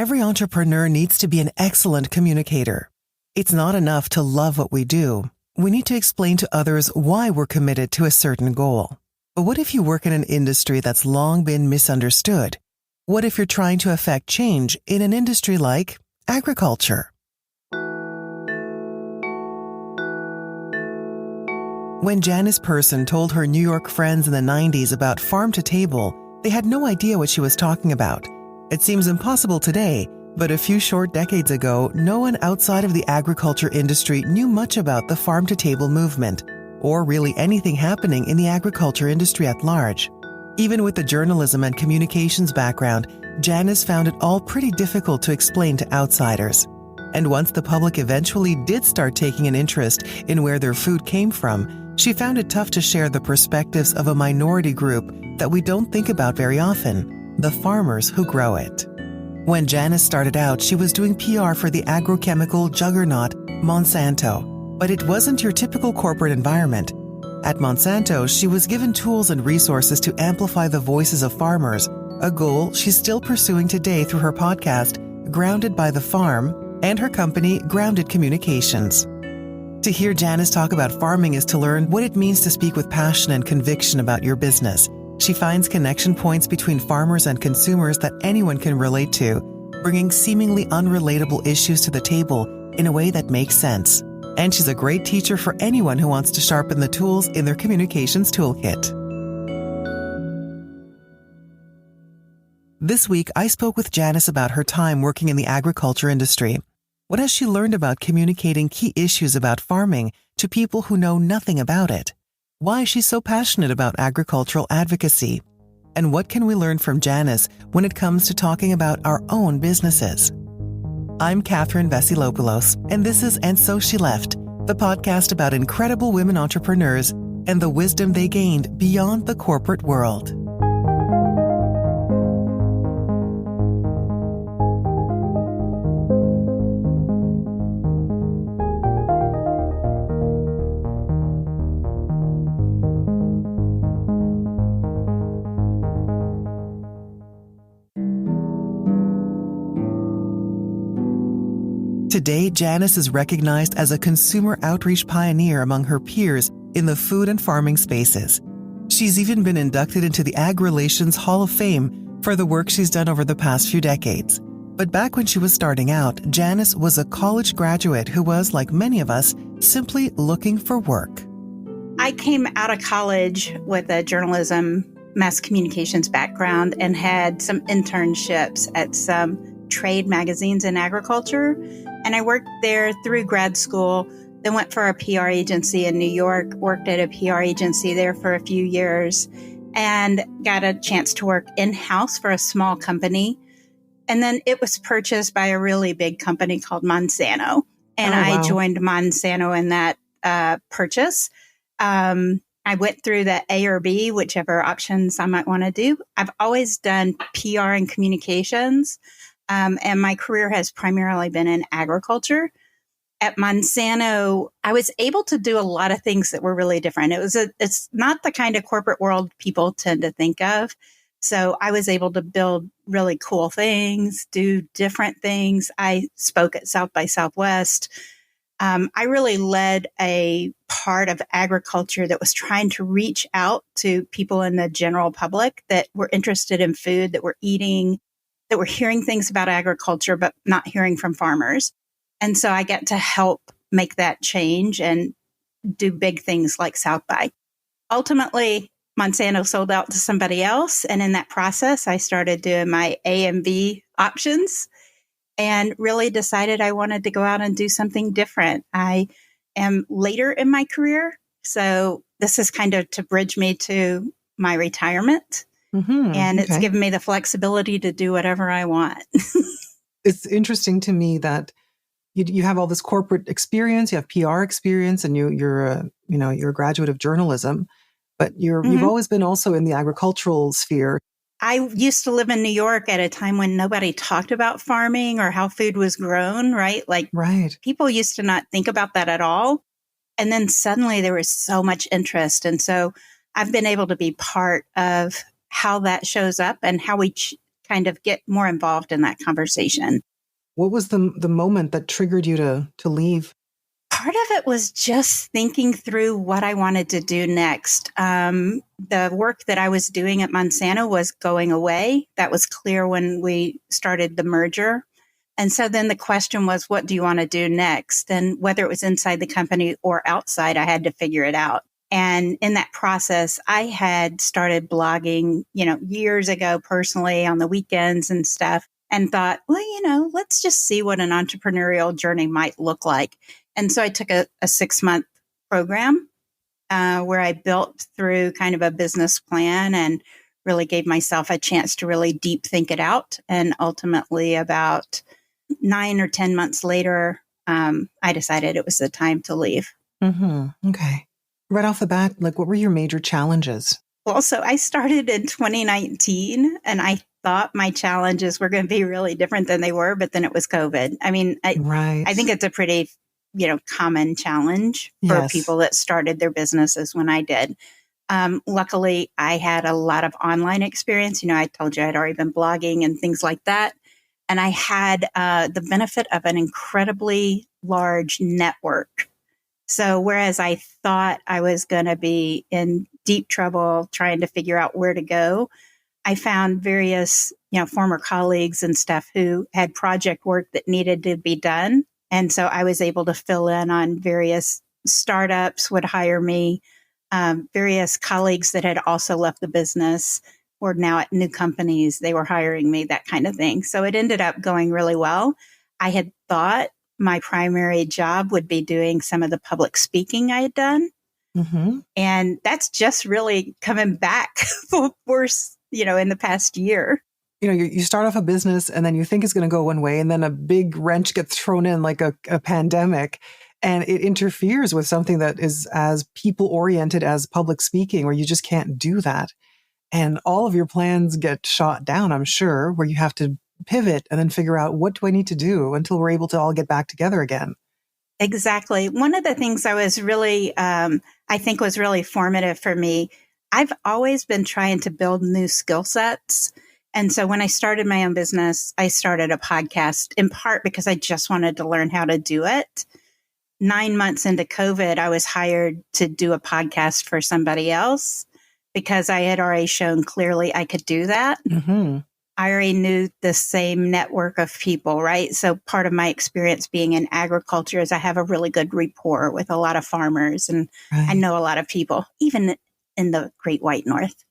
Every entrepreneur needs to be an excellent communicator. It's not enough to love what we do. We need to explain to others why we're committed to a certain goal. But what if you work in an industry that's long been misunderstood? What if you're trying to affect change in an industry like agriculture? When Janice Person told her New York friends in the 90s about farm to table, they had no idea what she was talking about. It seems impossible today, but a few short decades ago, no one outside of the agriculture industry knew much about the farm to table movement, or really anything happening in the agriculture industry at large. Even with the journalism and communications background, Janice found it all pretty difficult to explain to outsiders. And once the public eventually did start taking an interest in where their food came from, she found it tough to share the perspectives of a minority group that we don't think about very often, the farmers who grow it. When Janice started out, she was doing PR for the agrochemical juggernaut, Monsanto, but it wasn't your typical corporate environment. At Monsanto, she was given tools and resources to amplify the voices of farmers, a goal she's still pursuing today through her podcast, Grounded by the Farm, and her company, Grounded Communications. To hear Janice talk about farming is to learn what it means to speak with passion and conviction about your business. She finds connection points between farmers and consumers that anyone can relate to, bringing seemingly unrelatable issues to the table in a way that makes sense. And she's a great teacher for anyone who wants to sharpen the tools in their communications toolkit. This week, I spoke with Janice about her time working in the agriculture industry. What has she learned about communicating key issues about farming to people who know nothing about it? Why is she so passionate about agricultural advocacy? And what can we learn from Janice when it comes to talking about our own businesses? I'm Catherine Vasilopoulos, and this is And So She Left, the podcast about incredible women entrepreneurs and the wisdom they gained beyond the corporate world. Today, Janice is recognized as a consumer outreach pioneer among her peers in the food and farming spaces. She's even been inducted into the Ag Relations Hall of Fame for the work she's done over the past few decades. But back when she was starting out, Janice was a college graduate who was, like many of us, simply looking for work. I came out of college with a journalism, mass communications background and had some internships at some trade magazines in agriculture. And I worked there through grad school, then went for a PR agency in New York, worked at a PR agency there for a few years, and got a chance to work in-house for a small company. And then it was purchased by a really big company called Monsanto. And I joined Monsanto in that purchase. I went through the A or B, whichever options I might want to do. I've always done PR and communications. And my career has primarily been in agriculture. At Monsanto, I was able to do a lot of things that were really different. It's not the kind of corporate world people tend to think of. So I was able to build really cool things, do different things. I spoke at South by Southwest. I really led a part of agriculture that was trying to reach out to people in the general public that were interested in food, that were eating, that were hearing things about agriculture, but not hearing from farmers. And so I get to help make that change and do big things like South by. Ultimately, Monsanto sold out to somebody else. And in that process, I started doing my A and B options and really decided I wanted to go out and do something different. I am later in my career. So this is kind of to bridge me to my retirement. And it's given me the flexibility to do whatever I want. It's interesting to me that you have all this corporate experience, you have PR experience, and you're a graduate of journalism, but you've always been also in the agricultural sphere. I used to live in New York at a time when nobody talked about farming or how food was grown, right? People used to not think about that at all. And then suddenly there was so much interest. And so I've been able to be part of how that shows up and how we kind of get more involved in that conversation. What was the moment that triggered you to leave? Part of it was just thinking through what I wanted to do next. The work that I was doing at Monsanto was going away. That was clear when we started the merger. And so then the question was, what do you want to do next? And whether it was inside the company or outside, I had to figure it out. And in that process, I had started blogging, years ago personally on the weekends and stuff, and thought, well, let's just see what an entrepreneurial journey might look like. And so I took a 6-month program where I built through kind of a business plan and really gave myself a chance to really deep think it out. And ultimately, about 9 or 10 months later, I decided it was the time to leave. Mm-hmm. Okay. Right off the bat, what were your major challenges? Well, so I started in 2019, and I thought my challenges were going to be really different than they were, but then it was COVID. I mean, I think it's a pretty, common challenge for people that started their businesses when I did. Luckily, I had a lot of online experience. I told you I'd already been blogging and things like that. And I had the benefit of an incredibly large network. So whereas I thought I was going to be in deep trouble trying to figure out where to go, I found various, former colleagues and stuff who had project work that needed to be done. And so I was able to fill in on various startups would hire me, various colleagues that had also left the business or now at new companies, they were hiring me, that kind of thing. So it ended up going really well. I had thought my primary job would be doing some of the public speaking I had done. Mm-hmm. And that's just really coming back full force, in the past year. You start off a business and then you think it's going to go one way, and then a big wrench gets thrown in like a pandemic, and it interferes with something that is as people oriented as public speaking, where you just can't do that. And all of your plans get shot down, I'm sure, where you have to pivot and then figure out, what do I need to do until we're able to all get back together again? Exactly. One of the things I was really, I think was really formative for me, I've always been trying to build new skill sets. And so when I started my own business, I started a podcast in part because I just wanted to learn how to do it. 9 months into COVID, I was hired to do a podcast for somebody else because I had already shown clearly I could do that. Mm-hmm. I already knew the same network of people, right? So part of my experience being in agriculture is I have a really good rapport with a lot of farmers, and I know a lot of people, even in the Great White North.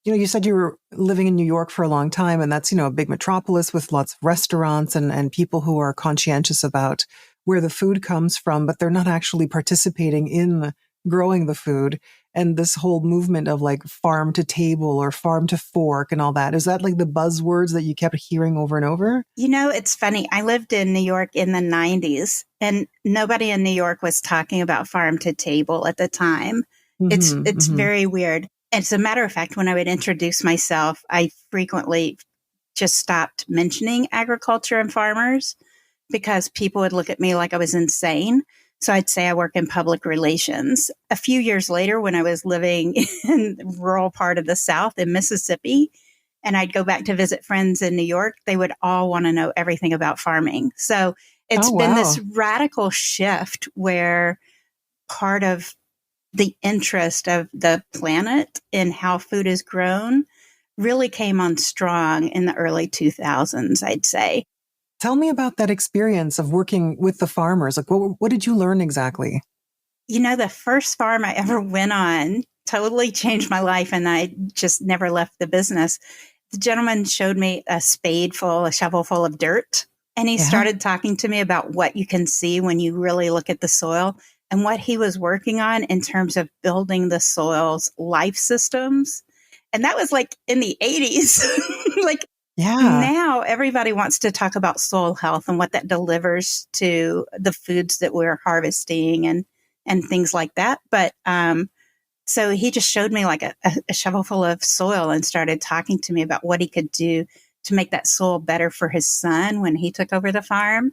You said you were living in New York for a long time, and that's, a big metropolis with lots of restaurants and people who are conscientious about where the food comes from, but they're not actually participating in growing the food. And this whole movement of farm to table or farm to fork and all that, is that the buzzwords that you kept hearing over and over? It's funny. I lived in New York in the 90s, and nobody in New York was talking about farm to table at the time. Mm-hmm, It's very weird. As a matter of fact, when I would introduce myself, I frequently just stopped mentioning agriculture and farmers because people would look at me like I was insane. So I'd say I work in public relations. A few years later, when I was living in the rural part of the South in Mississippi, and I'd go back to visit friends in New York, they would all want to know everything about farming. So it's been this radical shift where part of the interest of the planet in how food is grown really came on strong in the early 2000s, I'd say. Tell me about that experience of working with the farmers. What did you learn exactly? The first farm I ever went on totally changed my life, and I just never left the business. The gentleman showed me a shovel full of dirt, and he started talking to me about what you can see when you really look at the soil and what he was working on in terms of building the soil's life systems. And that was in the 80s. Now everybody wants to talk about soil health and what that delivers to the foods that we're harvesting and things like that. But so he just showed me a shovel full of soil and started talking to me about what he could do to make that soil better for his son when he took over the farm.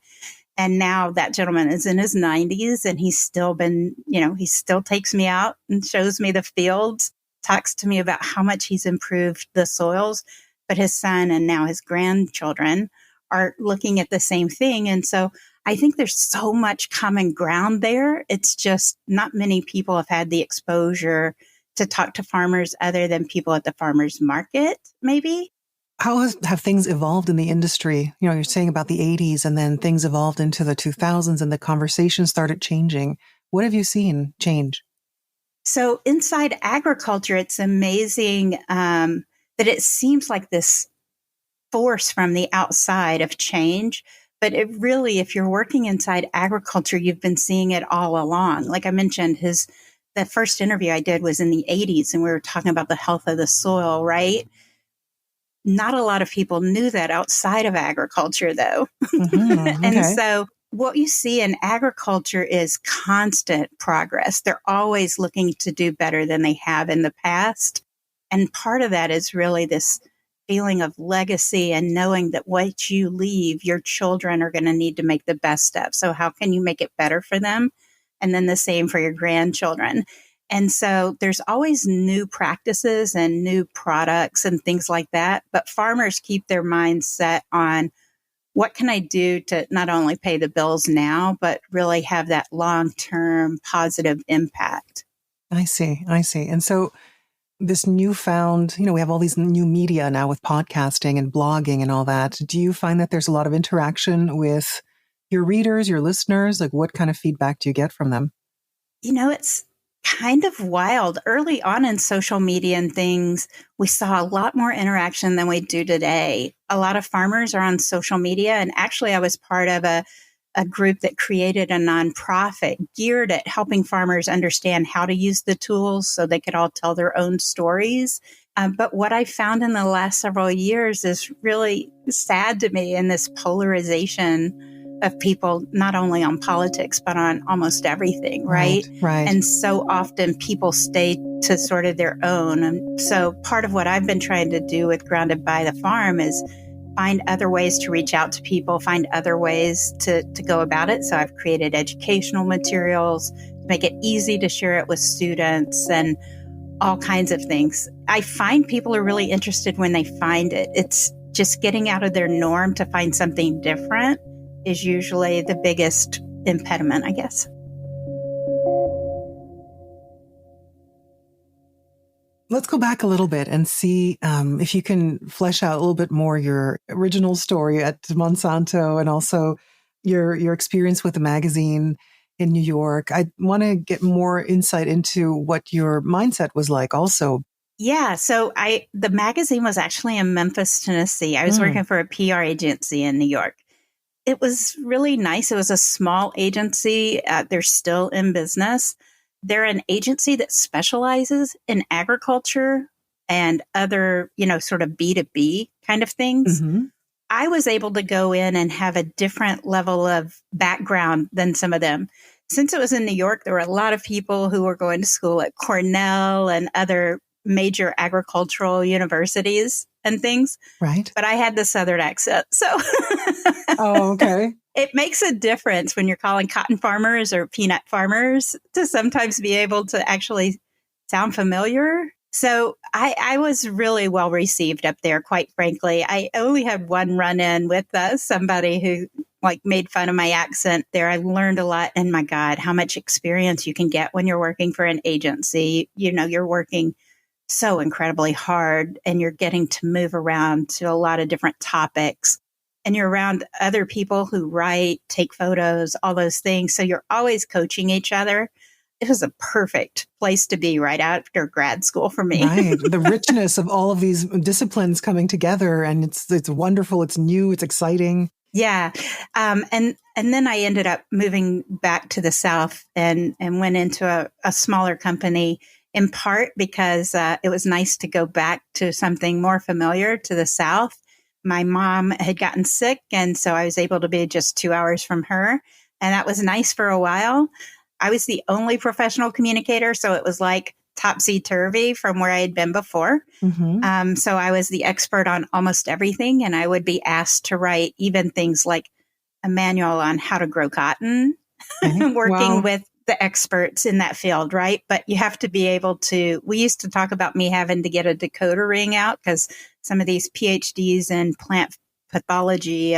And now that gentleman is in his 90s, and he's still been, he still takes me out and shows me the fields, talks to me about how much he's improved the soils. but his son and now his grandchildren are looking at the same thing. And so I think there's so much common ground there. It's just not many people have had the exposure to talk to farmers other than people at the farmers market, maybe. How have things evolved in the industry? You know, you're saying about the 80s and then things evolved into the 2000s and the conversation started changing. What have you seen change? So inside agriculture, it's amazing that it seems like this force from the outside of change. But it really, if you're working inside agriculture, you've been seeing it all along. Like I mentioned, the first interview I did was in the 80s, and we were talking about the health of the soil, right? Not a lot of people knew that outside of agriculture, though. Mm-hmm, And okay. so what you see in agriculture is constant progress. They're always looking to do better than they have in the past. And part of that is really this feeling of legacy and knowing that what you leave, your children are going to need to make the best of. So how can you make it better for them? And then the same for your grandchildren. And so there's always new practices and new products and things like that. But farmers keep their minds set on what can I do to not only pay the bills now, but really have that long-term positive impact. I see. And so this newfound, we have all these new media now with podcasting and blogging and all that. Do you find that there's a lot of interaction with your readers, your listeners? Like what kind of feedback do you get from them? It's kind of wild. Early on in social media and things, we saw a lot more interaction than we do today. A lot of farmers are on social media. And actually, I was part of a group that created a nonprofit geared at helping farmers understand how to use the tools so they could all tell their own stories. But what I found in the last several years is really sad to me in this polarization of people, not only on politics, but on almost everything, right? Right. And so often people stay to sort of their own. And so part of what I've been trying to do with Grounded by the Farm is find other ways to reach out to people, find other ways to go about it. So I've created educational materials to make it easy to share it with students and all kinds of things. I find people are really interested when they find it. It's just getting out of their norm to find something different is usually the biggest impediment, I guess. Let's go back a little bit and see if you can flesh out a little bit more your original story at Monsanto and also your experience with the magazine in New York. I want to get more insight into what your mindset was like also. Yeah. So the magazine was actually in Memphis, Tennessee. I was working for a PR agency in New York. It was really nice. It was a small agency. They're still in business. They're an agency that specializes in agriculture and other, sort of B2B kind of things. Mm-hmm. I was able to go in and have a different level of background than some of them. Since it was in New York, there were a lot of people who were going to school at Cornell and other major agricultural universities and things. Right. But I had the Southern accent. So Oh, okay. It makes a difference when you're calling cotton farmers or peanut farmers to sometimes be able to actually sound familiar. So I was really well received up there, quite frankly. I only had one run-in with somebody who made fun of my accent there. I learned a lot. And my God, how much experience you can get when you're working for an agency. You're working so incredibly hard and you're getting to move around to a lot of different topics. And you're around other people who write, take photos, all those things. So you're always coaching each other. It was a perfect place to be right after grad school for me. Right. The richness of all of these disciplines coming together. And it's wonderful. It's new. It's exciting. Yeah. And then I ended up moving back to the South and went into a smaller company, in part because it was nice to go back to something more familiar to the South. My mom had gotten sick, and so I was able to be just 2 hours from her. And that was nice for a while. I was the only professional communicator, so it was like topsy-turvy from where I had been before. Mm-hmm. So I was the expert on almost everything, and I would be asked to write even things like a manual on how to grow cotton, Okay. working Wow. with the experts in that field, right? But you have to be able to, we used to talk about me having to get a decoder ring out because some of these PhDs in plant pathology,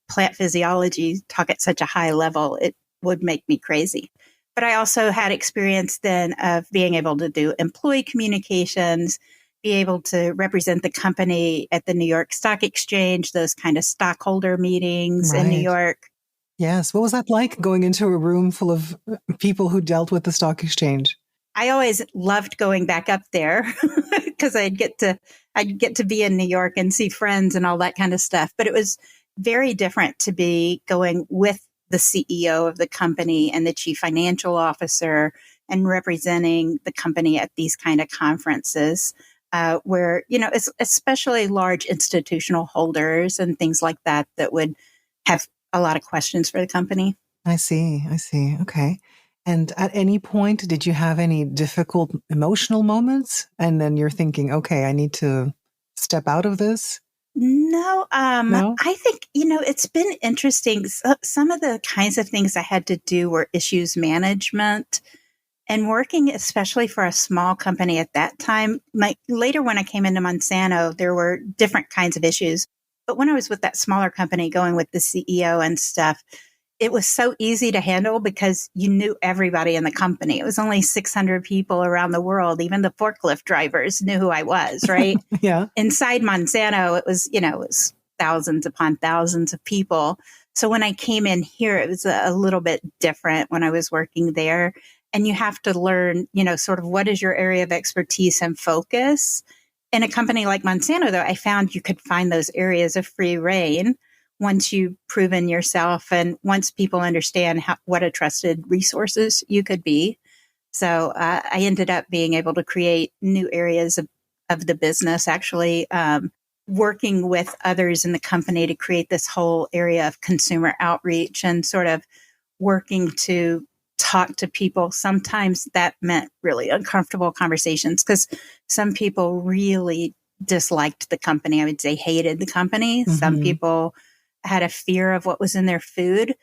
plant physiology talk at such a high level, it would make me crazy. But I also had experience then of being able to do employee communications, be able to represent the company at the New York Stock Exchange, those kind of stockholder meetings in New York. Yes. What was that like going into a room full of people who dealt with the stock exchange? I always loved going back up there because I'd get to be in New York and see friends and all that kind of stuff. But it was very different to be going with the CEO of the company and the chief financial officer and representing the company at these kind of conferences where, it's especially large institutional holders and things like that would have a lot of questions for the company. I see. Okay. And at any point, did you have any difficult emotional moments? And then you're thinking, okay, I need to step out of this? No, No? I think, it's been interesting. Some of the kinds of things I had to do were issues management and working, especially for a small company at that time. Like later when I came into Monsanto, there were different kinds of issues. But when I was with that smaller company, going with the CEO and stuff, it was so easy to handle because you knew everybody in the company. It was only 600 people around the world. Even the forklift drivers knew who I was, right? Yeah. Inside Monsanto, it was thousands upon thousands of people. So when I came in here, it was a little bit different when I was working there. And you have to learn, sort of what is your area of expertise and focus. In a company like Monsanto, though, I found you could find those areas of free reign once you've proven yourself and once people understand what a trusted resources you could be. So I ended up being able to create new areas of the business, actually working with others in the company to create this whole area of consumer outreach and sort of working to talk to people. Sometimes that meant really uncomfortable conversations because some people really disliked the company. I would say hated the company. Mm-hmm. Some people had a fear of what was in their food,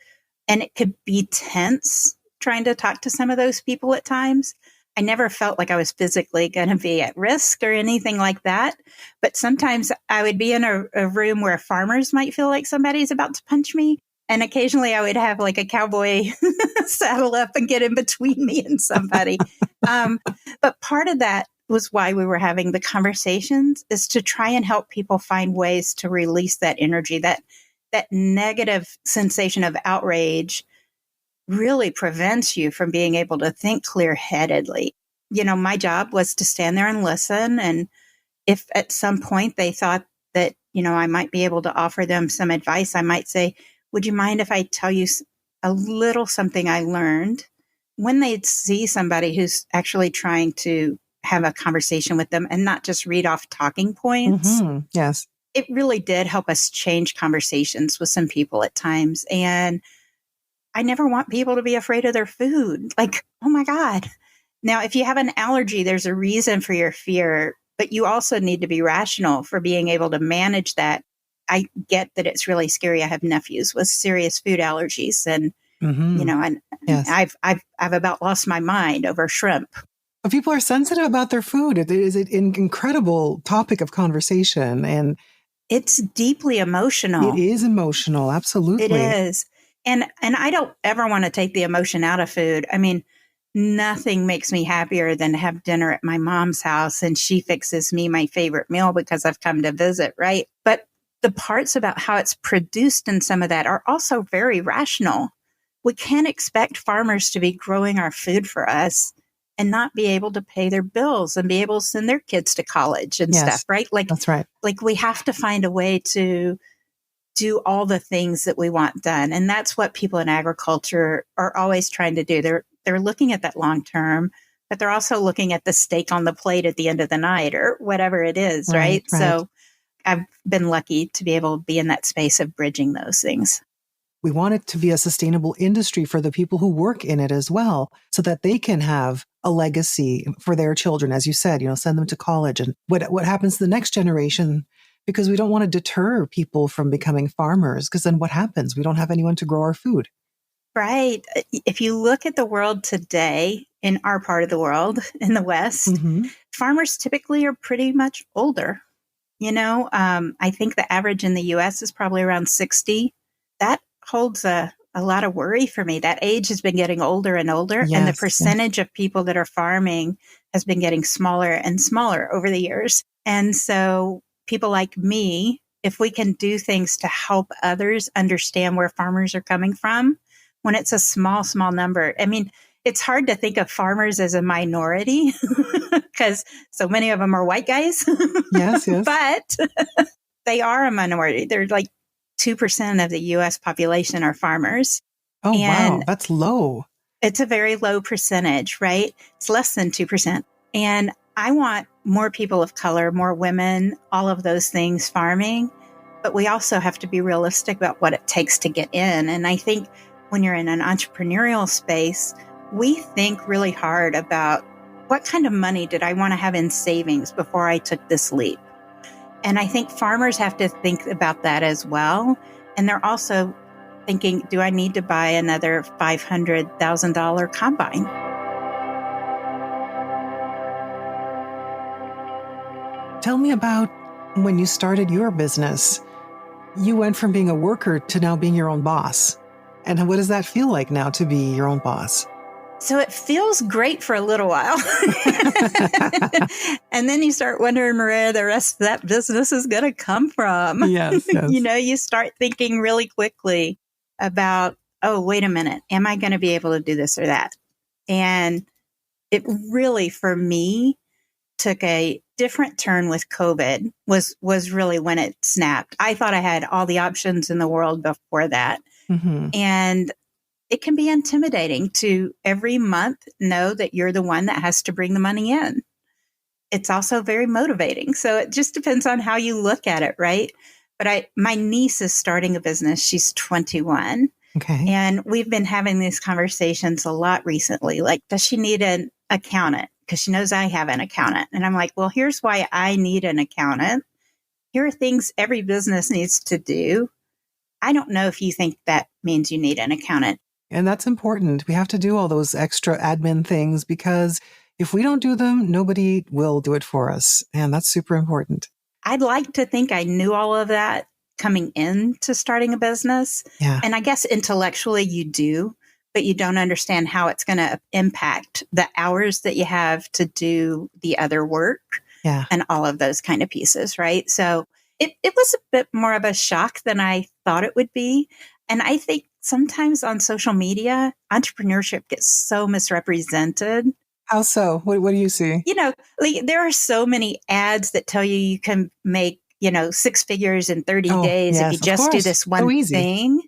and it could be tense trying to talk to some of those people at times. I never felt like I was physically going to be at risk or anything like that. But sometimes I would be in a room where farmers might feel like somebody's about to punch me. And occasionally I would have like a cowboy saddle up and get in between me and somebody. But part of that was why we were having the conversations, is to try and help people find ways to release that energy, that negative sensation of outrage really prevents you from being able to think clear-headedly. My job was to stand there and listen. And if at some point they thought that, I might be able to offer them some advice, I might say, would you mind if I tell you a little something I learned? When they'd see somebody who's actually trying to have a conversation with them and not just read off talking points. Mm-hmm. Yes. It really did help us change conversations with some people at times. And I never want people to be afraid of their food. Like, oh my God. Now, if you have an allergy, there's a reason for your fear, but you also need to be rational for being able to manage that. I get that it's really scary. I have nephews with serious food allergies, and mm-hmm. And yes. I've about lost my mind over shrimp. People are sensitive about their food. It is an incredible topic of conversation, and it's deeply emotional. It is emotional, absolutely. It is, and I don't ever want to take the emotion out of food. I mean, nothing makes me happier than to have dinner at my mom's house, and she fixes me my favorite meal because I've come to visit, right? But the parts about how it's produced and some of that are also very rational. We can't expect farmers to be growing our food for us and not be able to pay their bills and be able to send their kids to college and stuff, right? Like, that's right. Like we have to find a way to do all the things that we want done. And that's what people in agriculture are always trying to do. They're looking at that long term, but they're also looking at the steak on the plate at the end of the night or whatever it is, right? So I've been lucky to be able to be in that space of bridging those things. We want it to be a sustainable industry for the people who work in it as well, so that they can have a legacy for their children, as you said, send them to college. And what happens to the next generation, because we don't want to deter people from becoming farmers, because then what happens? We don't have anyone to grow our food. Right. If you look at the world today, in our part of the world, in the West, farmers typically are pretty much older. I think the average in the US is probably around 60. That holds a lot of worry for me. That age has been getting older and older, and the percentage of people that are farming has been getting smaller and smaller over the years. And so people like me, if we can do things to help others understand where farmers are coming from, when it's a small, small number, I mean, it's hard to think of farmers as a minority because so many of them are white guys. Yes. But they are a minority. They're like 2% of the US population are farmers. Oh, wow. That's low. It's a very low percentage, right? It's less than 2%. And I want more people of color, more women, all of those things farming. But we also have to be realistic about what it takes to get in. And I think when you're in an entrepreneurial space, we think really hard about what kind of money did I want to have in savings before I took this leap? And I think farmers have to think about that as well. And they're also thinking, do I need to buy another $500,000 combine? Tell me about when you started your business. You went from being a worker to now being your own boss. And what does that feel like now to be your own boss? So it feels great for a little while. And then you start wondering where the rest of that business is going to come from. Yes. You start thinking really quickly about, oh, wait a minute, am I going to be able to do this or that? And it really, for me, took a different turn with COVID, was really when it snapped. I thought I had all the options in the world before that. And it can be intimidating to every month know that you're the one that has to bring the money in. It's also very motivating. So it just depends on how you look at it, right? But my niece is starting a business. She's 21. Okay. And we've been having these conversations a lot recently. Like, does she need an accountant? Because she knows I have an accountant. And I'm like, well, here's why I need an accountant. Here are things every business needs to do. I don't know if you think that means you need an accountant. And that's important. We have to do all those extra admin things because if we don't do them, nobody will do it for us. And that's super important. I'd like to think I knew all of that coming into starting a business. Yeah. And I guess intellectually you do, but you don't understand how it's going to impact the hours that you have to do the other work and all of those kind of pieces, right? So it was a bit more of a shock than I thought it would be. And I think sometimes on social media, entrepreneurship gets so misrepresented. How so? What do you see? Like there are so many ads that tell you can make, 6 figures in 30 days if you just do this one thing,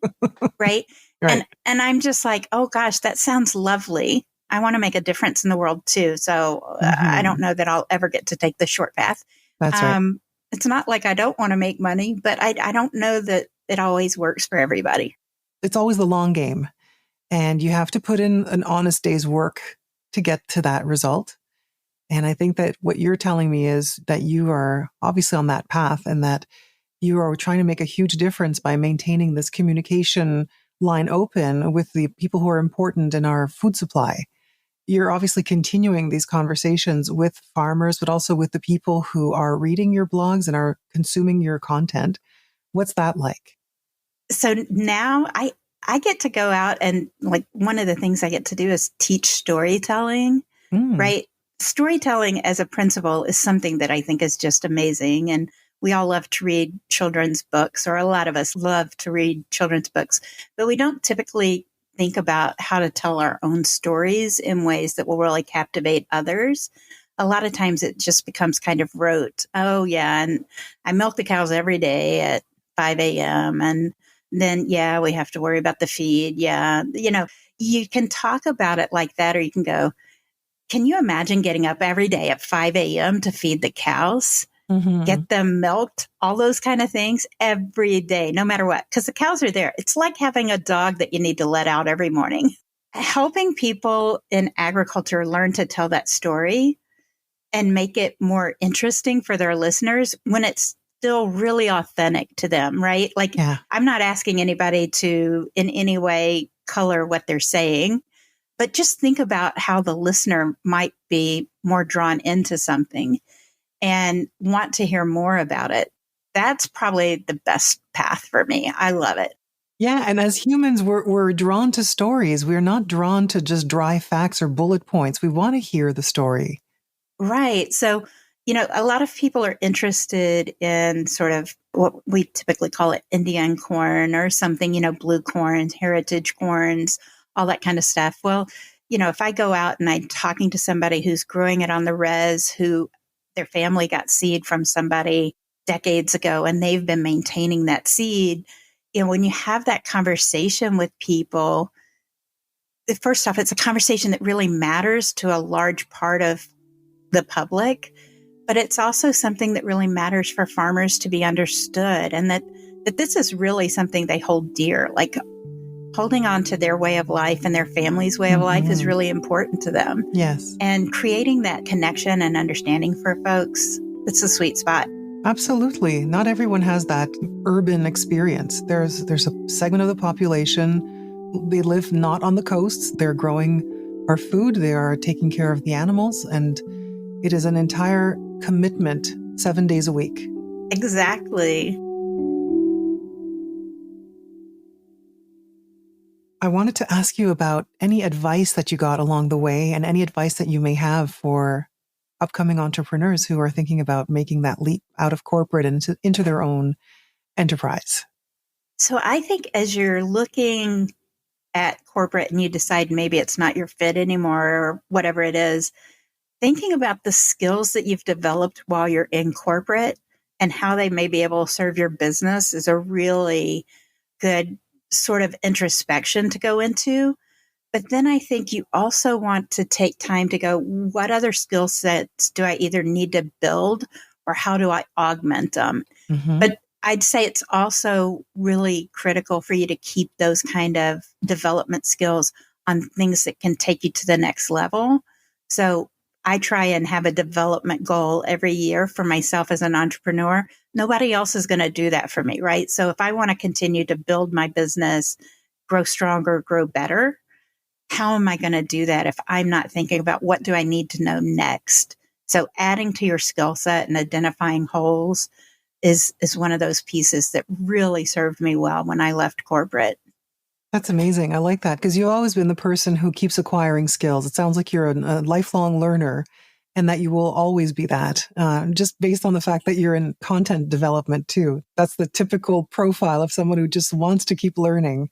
right? Right. And I'm just like, oh gosh, that sounds lovely. I want to make a difference in the world too. So I don't know that I'll ever get to take the short path. That's right. It's not like I don't want to make money, but I don't know that it always works for everybody. It's always the long game. And you have to put in an honest day's work to get to that result. And I think that what you're telling me is that you are obviously on that path and that you are trying to make a huge difference by maintaining this communication line open with the people who are important in our food supply. You're obviously continuing these conversations with farmers, but also with the people who are reading your blogs and are consuming your content. What's that like? So now I get to go out and like one of the things I get to do is teach storytelling, right? Storytelling as a principle is something that I think is just amazing. And we all love to read children's books, or a lot of us love to read children's books, but we don't typically think about how to tell our own stories in ways that will really captivate others. A lot of times it just becomes kind of rote. Oh yeah, and I milk the cows every day at 5 a.m. And then, we have to worry about the feed. Yeah. You can talk about it like that, or you can go, can you imagine getting up every day at 5 a.m. to feed the cows, get them milked, all those kind of things every day, no matter what, because the cows are there. It's like having a dog that you need to let out every morning. Helping people in agriculture learn to tell that story and make it more interesting for their listeners when it's still really authentic to them, right? Like I'm not asking anybody to in any way color what they're saying, but just think about how the listener might be more drawn into something and want to hear more about it. That's probably the best path for me. I love it. Yeah. And as humans, we're drawn to stories. We're not drawn to just dry facts or bullet points. We want to hear the story. Right. So, a lot of people are interested in sort of what we typically call it Indian corn or something, blue corns, heritage corns, all that kind of stuff. Well, if I go out and I'm talking to somebody who's growing it on the res, who their family got seed from somebody decades ago and they've been maintaining that seed, when you have that conversation with people, first off, it's a conversation that really matters to a large part of the public, but it's also something that really matters for farmers to be understood, and that this is really something they hold dear. Like holding on to their way of life and their family's way of life is really important to them. Yes. And creating that connection and understanding for folks, it's a sweet spot. Absolutely. Not everyone has that urban experience. There's a segment of the population, they live not on the coasts. They're growing our food. They are taking care of the animals. And it is an entire commitment 7 days a week. Exactly. I wanted to ask you about any advice that you got along the way and any advice that you may have for upcoming entrepreneurs who are thinking about making that leap out of corporate and into their own enterprise. So I think as you're looking at corporate and you decide maybe it's not your fit anymore or whatever it is, thinking about the skills that you've developed while you're in corporate and how they may be able to serve your business is a really good sort of introspection to go into. But then I think you also want to take time to go, what other skill sets do I either need to build or how do I augment them? But I'd say it's also really critical for you to keep those kind of development skills on things that can take you to the next level. So I try and have a development goal every year for myself as an entrepreneur. Nobody else is going to do that for me, right? So if I want to continue to build my business, grow stronger, grow better, how am I going to do that if I'm not thinking about what do I need to know next? So adding to your skill set and identifying holes is one of those pieces that really served me well when I left corporate. That's amazing. I like that because you've always been the person who keeps acquiring skills. It sounds like you're a lifelong learner and that you will always be that, just based on the fact that you're in content development too. That's the typical profile of someone who just wants to keep learning.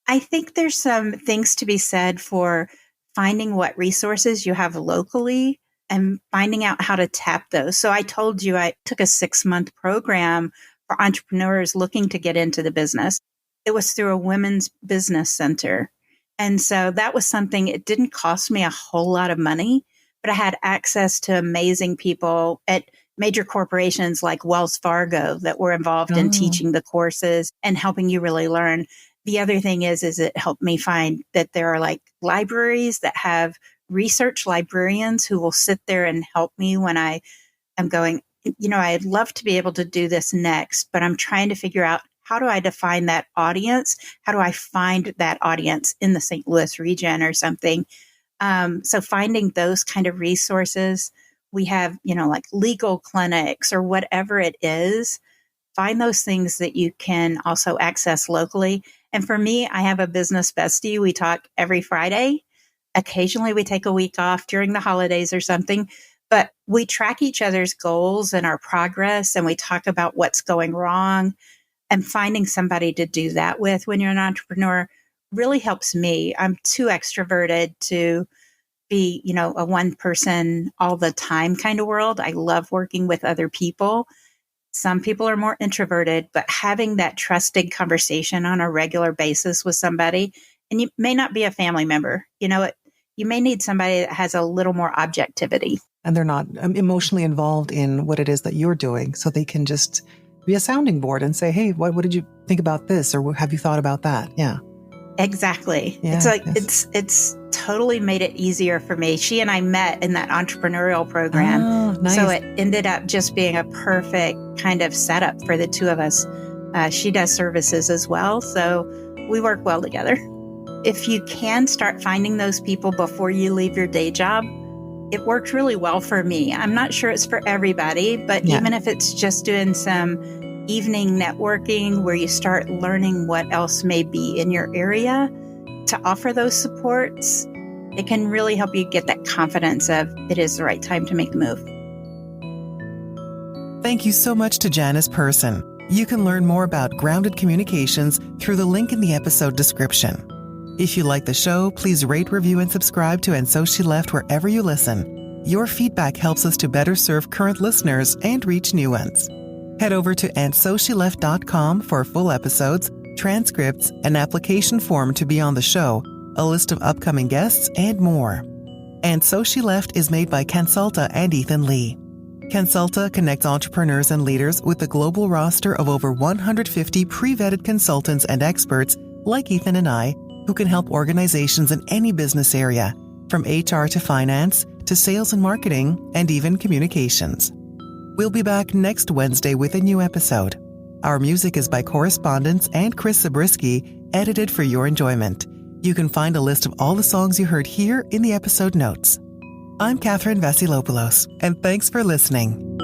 I think there's some things to be said for finding what resources you have locally and finding out how to tap those. So I told you I took a 6-month program for entrepreneurs looking to get into the business. It was through a women's business center. And so that was something, it didn't cost me a whole lot of money, but I had access to amazing people at major corporations like Wells Fargo that were involved in teaching the courses and helping you really learn. The other thing is it helped me find that there are like libraries that have research librarians who will sit there and help me when I am going, I'd love to be able to do this next, but I'm trying to figure out how do I define that audience? How do I find that audience in the St. Louis region or something? So finding those kind of resources, we have, like legal clinics or whatever it is, find those things that you can also access locally. And for me, I have a business bestie. We talk every Friday. Occasionally we take a week off during the holidays or something, but we track each other's goals and our progress, and we talk about what's going wrong. And finding somebody to do that with when you're an entrepreneur really helps me. I'm too extroverted to be, a one person all the time kind of world. I love working with other people. Some people are more introverted, but having that trusted conversation on a regular basis with somebody, and you may not be a family member, you may need somebody that has a little more objectivity. And they're not emotionally involved in what it is that you're doing. So they can just be a sounding board and say, hey, what did you think about this? Or have you thought about that? Yeah. Exactly. Yeah, it's like, yes. it's totally made it easier for me. She and I met in that entrepreneurial program. Oh, nice. So it ended up just being a perfect kind of setup for the two of us. She does services as well. So we work well together. if you can start finding those people before you leave your day job, it worked really well for me. I'm not sure it's for everybody, but even if it's just doing some evening networking where you start learning what else may be in your area to offer those supports, it can really help you get that confidence of it is the right time to make the move. Thank you so much to Janice Person. You can learn more about grounded communications through the link in the episode description. If you like the show, please rate, review, and subscribe to And So She Left wherever you listen. Your feedback helps us to better serve current listeners and reach new ones. Head over to andsosheleft.com for full episodes, transcripts, an application form to be on the show, a list of upcoming guests, and more. And So She Left is made by Cansulta and Ethan Lee. Cansulta connects entrepreneurs and leaders with a global roster of over 150 pre-vetted consultants and experts like Ethan and I, who can help organizations in any business area, from HR to finance to sales and marketing and even communications. We'll be back next Wednesday with a new episode. Our music is by Correspondence and Chris Zabriskie, edited for your enjoyment. You can find a list of all the songs you heard here in the episode notes. I'm Catherine Vasilopoulos, and thanks for listening.